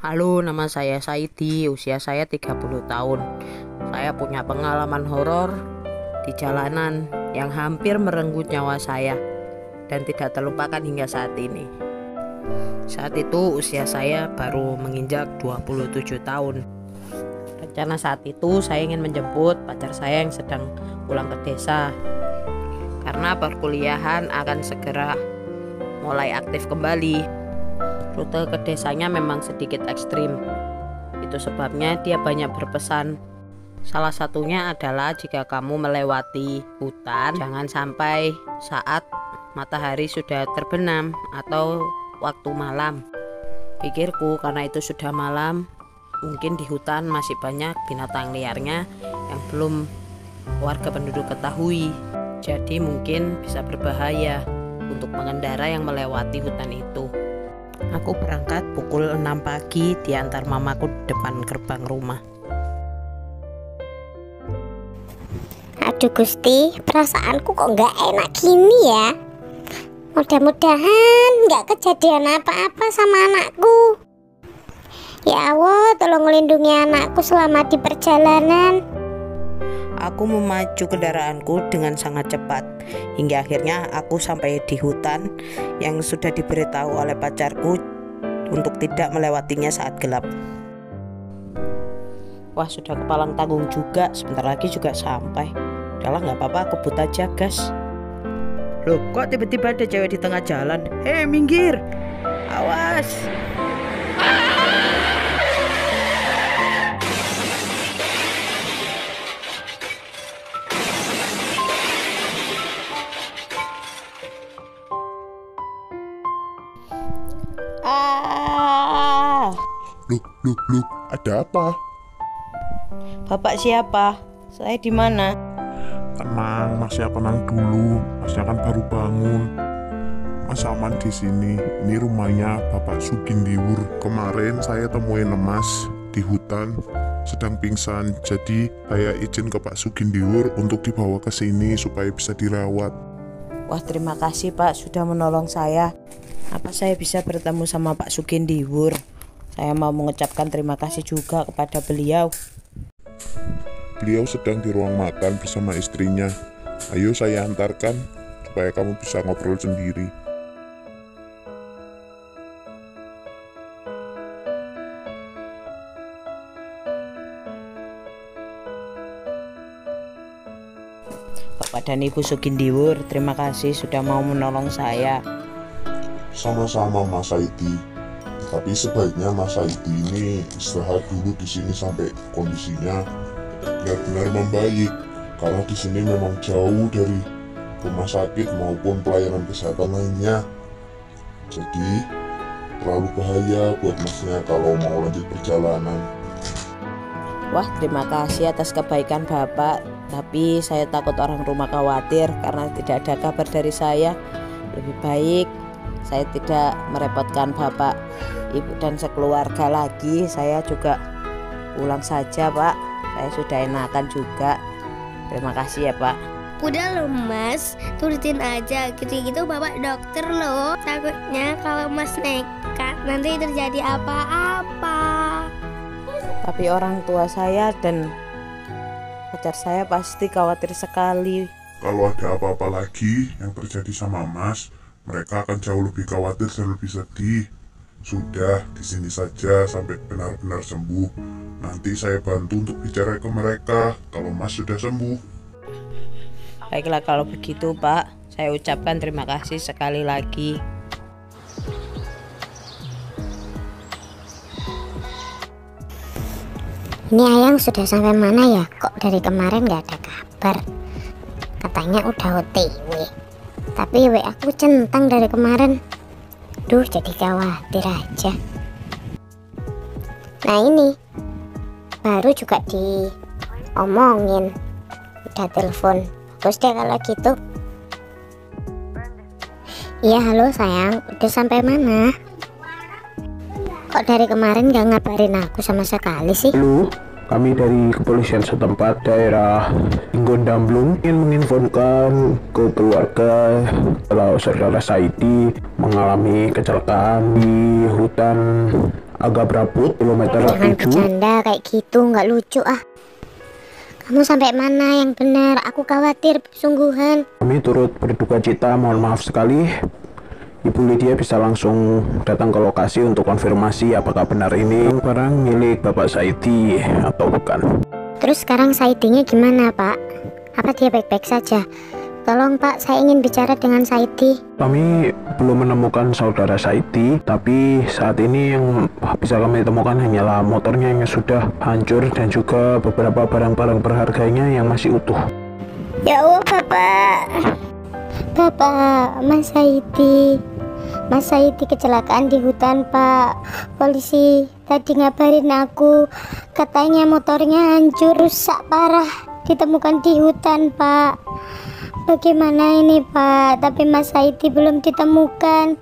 Halo, nama saya Saidi, usia saya 30 tahun. Saya punya pengalaman horor di jalanan yang hampir merenggut nyawa saya dan tidak terlupakan hingga saat ini. Saat itu usia saya baru menginjak 27 tahun. Rencana saat itu saya ingin menjemput pacar saya yang sedang pulang ke desa, karena perkuliahan akan segera mulai aktif kembali. Rute ke desanya memang sedikit ekstrim. Itu sebabnya dia banyak berpesan. Salah satunya adalah jika kamu melewati hutan, jangan sampai saat matahari sudah terbenam atau waktu malam. Pikirku karena itu sudah malam, mungkin di hutan masih banyak binatang liarnya yang belum warga penduduk ketahui. Jadi mungkin bisa berbahaya untuk pengendara yang melewati hutan itu. Aku berangkat pukul 6 pagi diantar mamaku di depan gerbang rumah. Aduh Gusti, perasaanku kok nggak enak gini ya. Mudah-mudahan nggak kejadian apa-apa sama anakku. Ya Allah, tolong lindungi anakku selama di perjalanan. Aku memacu kendaraanku dengan sangat cepat hingga akhirnya aku sampai di hutan yang sudah diberitahu oleh pacarku untuk tidak melewatinya saat gelap. Wah, sudah kepalang tanggung juga, sebentar lagi juga sampai. Udahlah, nggak apa-apa, kebut aja gas. Loh, kok tiba-tiba ada cewek di tengah jalan? Hei, minggir, awas. Loh, ada apa? Bapak siapa? Saya di mana? Tenang, Masnya tenang dulu. Masnya kan baru bangun. Mas aman di sini. Ini rumahnya Bapak Sugindiwur. Kemarin saya temuin Mas di hutan sedang pingsan. Jadi saya izin ke Pak Sugindiwur untuk dibawa ke sini supaya bisa dirawat. Wah, terima kasih Pak sudah menolong saya. Apa saya bisa bertemu sama Pak Sugindiwur? Saya mau mengucapkan terima kasih juga kepada beliau. Beliau sedang di ruang makan bersama istrinya. Ayo saya antarkan supaya kamu bisa ngobrol sendiri. Bapak dan Ibu Sugindiwur, terima kasih sudah mau menolong saya. Sama-sama Mas Saidi. Tapi sebaiknya Mas Saidi ini istirahat dulu di sini sampai kondisinya benar-benar membaik. Karena di sini memang jauh dari rumah sakit maupun pelayanan kesehatan lainnya. Jadi terlalu bahaya buat Masnya kalau mau lanjut perjalanan. Wah, terima kasih atas kebaikan Bapak. Tapi saya takut orang rumah khawatir karena tidak ada kabar dari saya. Lebih baik saya tidak merepotkan Bapak, Ibu dan sekeluarga lagi. Saya juga pulang saja Pak. Saya sudah enakan juga. Terima kasih ya Pak. Udah loh Mas, turutin aja. Gitu-gitu Bapak dokter loh. Takutnya kalau Mas nekat nanti terjadi apa-apa. Tapi orang tua saya dan pacar saya pasti khawatir sekali. Kalau ada apa-apa lagi yang terjadi sama Mas, mereka akan jauh lebih khawatir dan lebih sedih. Sudah, di sini saja sampai benar-benar sembuh. Nanti saya bantu untuk bicara ke mereka kalau Mas sudah sembuh. Baiklah kalau begitu Pak, saya ucapkan terima kasih sekali lagi. Ini Ayang sudah sampai mana ya? Kok dari kemarin nggak ada kabar? Katanya udah OTW. Tapi WA aku centang dari kemarin. Duh, jadi khawatir aja. Nah ini, baru juga diomongin. Udah telepon. Bagus deh kalau gitu. Iya, halo sayang, udah sampai mana? Kok dari kemarin gak ngabarin aku sama sekali sih? Halo, kami dari kepolisian setempat daerah Inggon Damblung ingin menginfokan ke keluarga kalau saudara Saidi mengalami kecelakaan di hutan Agak Braput kilometer Jangan 7. bercanda kayak gitu, nggak lucu ah. Kamu sampai mana yang benar? Aku khawatir sungguhan. Kami turut berduka cita, mohon maaf sekali. Ibu Lydia bisa langsung datang ke lokasi untuk konfirmasi apakah benar ini barang milik Bapak Saidi atau bukan. Terus sekarang Saidinya gimana Pak? Apa dia baik-baik saja? Tolong Pak, saya ingin bicara dengan Saidi. Kami belum menemukan saudara Saidi, tapi saat ini yang bisa kami temukan hanyalah motornya yang sudah hancur dan juga beberapa barang-barang berharganya yang masih utuh. Ya Allah Bapak. Bapak, Mas Saidi kecelakaan di hutan Pak. Polisi tadi ngabarin aku, katanya motornya hancur, rusak parah, ditemukan di hutan Pak. Bagaimana ini Pak? Tapi Mas Saidi belum ditemukan.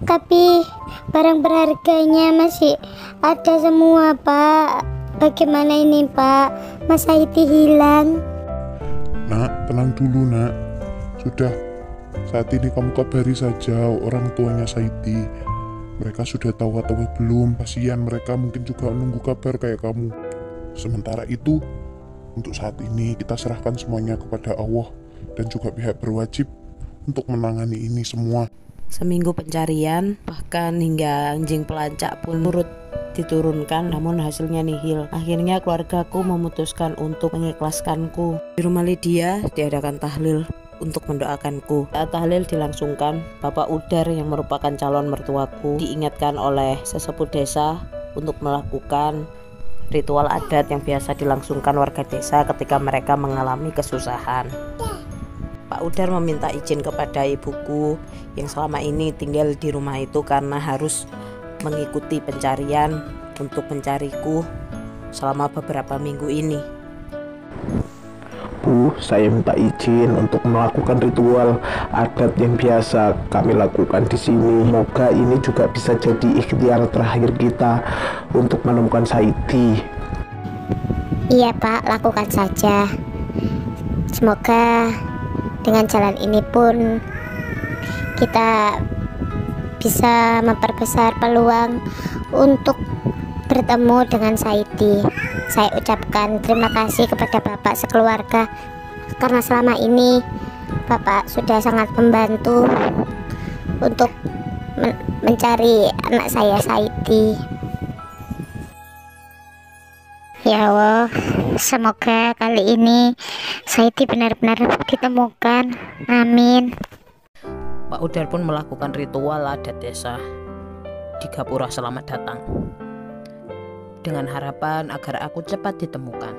Tapi barang berharganya masih ada semua Pak. Bagaimana ini Pak? Mas Saidi hilang. Nak, tenang dulu nak. Sudah, saat ini kamu kabari saja orang tuanya Saidi. Mereka sudah tahu atau belum? Kasihan mereka mungkin juga nunggu kabar kayak kamu. Sementara itu, untuk saat ini kita serahkan semuanya kepada Allah dan juga pihak berwajib untuk menangani ini semua. Seminggu pencarian, bahkan hingga anjing pelacak pun turut diturunkan, namun hasilnya nihil. Akhirnya keluargaku memutuskan untuk mengikhlaskanku. Di rumah Lydia diadakan tahlil untuk mendoakanku. Saat tahlil dilangsungkan, Bapak Udar yang merupakan calon mertuaku diingatkan oleh sesepuh desa untuk melakukan ritual adat yang biasa dilangsungkan warga desa ketika mereka mengalami kesusahan. Pak Udar meminta izin kepada ibuku yang selama ini tinggal di rumah itu karena harus mengikuti pencarian untuk mencariku selama beberapa minggu ini. Bu, saya minta izin untuk melakukan ritual adat yang biasa kami lakukan di sini. Semoga ini juga bisa jadi ikhtiar terakhir kita untuk menemukan Saidi. Iya Pak, lakukan saja. Semoga dengan jalan ini pun kita bisa memperbesar peluang untuk bertemu dengan Saidi. Saya ucapkan terima kasih kepada Bapak sekeluarga karena selama ini Bapak sudah sangat membantu untuk mencari anak saya Saidi. Ya Allah, semoga kali ini Saidi benar-benar ditemukan. Amin. Pak Udar pun melakukan ritual adat desa di Gapura selamat datang dengan harapan agar aku cepat ditemukan.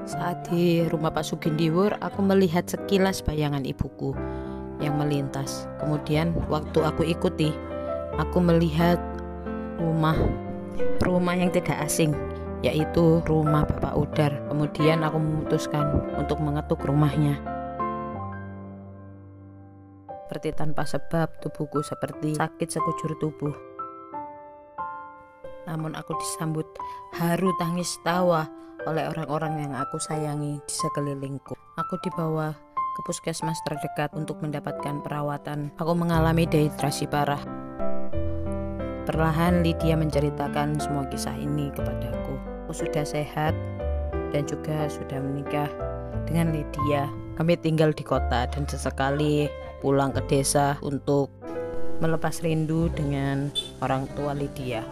Saat di rumah Pak Sugindiwur, aku melihat sekilas bayangan ibuku yang melintas. Kemudian waktu aku ikuti, aku melihat rumah yang tidak asing, yaitu rumah Bapak Udar. Kemudian aku memutuskan untuk mengetuk rumahnya. Seperti tanpa sebab, tubuhku seperti sakit sekujur tubuh. Namun aku disambut haru tangis tawa oleh orang-orang yang aku sayangi di sekelilingku. Aku dibawa ke puskesmas terdekat untuk mendapatkan perawatan. Aku mengalami dehidrasi parah. Perlahan Lydia menceritakan semua kisah ini kepadaku. Aku sudah sehat dan juga sudah menikah dengan Lydia. Kami tinggal di kota dan sesekali pulang ke desa untuk melepas rindu dengan orang tua Lydia.